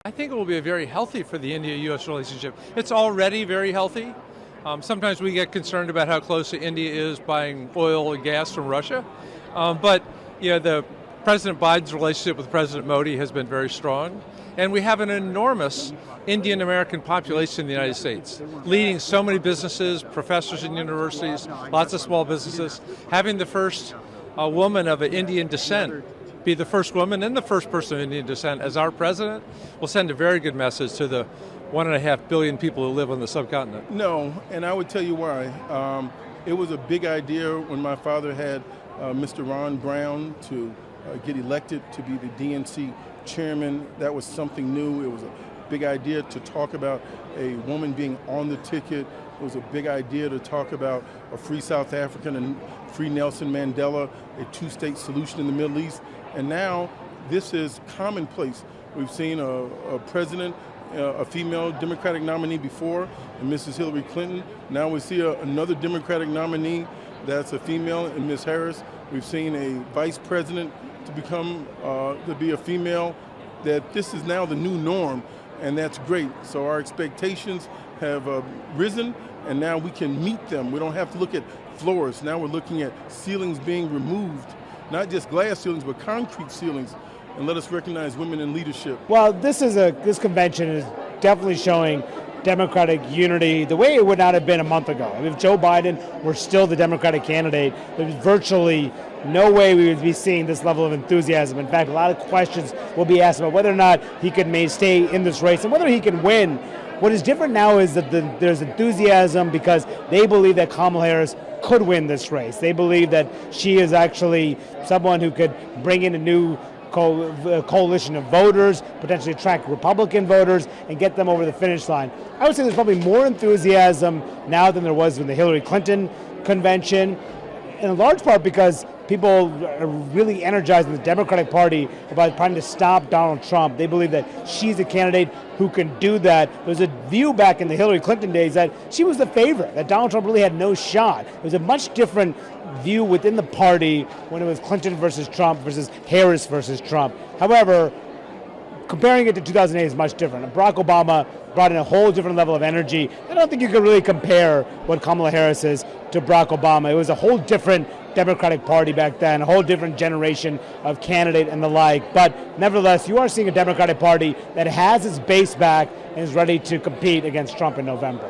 I think it will be very healthy for the India-U.S. relationship. It's already very healthy. Sometimes we get concerned about how close India is buying oil and gas from Russia. But the President Biden's relationship with President Modi has been very strong. And we have an enormous Indian-American population in the United States, leading so many businesses, professors in universities, lots of small businesses. Having the first woman of Indian descent be the first woman and the first person of Indian descent as our president will send a very good message to the 1.5 billion people who live on the subcontinent. No, and I would tell you why. It was a big idea when my father had Mr. Ron Brown to get elected to be the DNC chairman. That was something new. It was a big idea to talk about a woman being on the ticket. It was a big idea to talk about a free South African and free Nelson Mandela, a two-state solution in the Middle East. And now this is commonplace. We've seen a president, a female Democratic nominee before, and Mrs. Hillary Clinton. Now we see another Democratic nominee that's a female, and Ms. Harris. We've seen a vice president to be a female. That this is now the new norm, and that's great. So our expectations have risen, and now we can meet them. We don't have to look at floors. Now we're looking at ceilings being removed, not just glass ceilings, but concrete ceilings, and let us recognize women in leadership. Well, this convention is definitely showing Democratic unity the way it would not have been a month ago. I mean, if Joe Biden were still the Democratic candidate, there's virtually no way we would be seeing this level of enthusiasm. In fact, a lot of questions will be asked about whether or not he could stay in this race and whether he can win. What is different now is that there's enthusiasm because they believe that Kamala Harris could win this race. They believe that she is actually someone who could bring in a new coalition of voters, potentially attract Republican voters, and get them over the finish line. I would say there's probably more enthusiasm now than there was in the Hillary Clinton convention, in large part because people are really energized in the Democratic Party about trying to stop Donald Trump. They believe that she's a candidate who can do that. There was a view back in the Hillary Clinton days that she was the favorite, that Donald Trump really had no shot. It was a much different view within the party when it was Clinton versus Trump versus Harris versus Trump. However, comparing it to 2008 is much different. Barack Obama brought in a whole different level of energy. I don't think you could really compare what Kamala Harris is to Barack Obama. It was a whole different Democratic Party back then, a whole different generation of candidate and the like. But nevertheless, you are seeing a Democratic Party that has its base back and is ready to compete against Trump in November.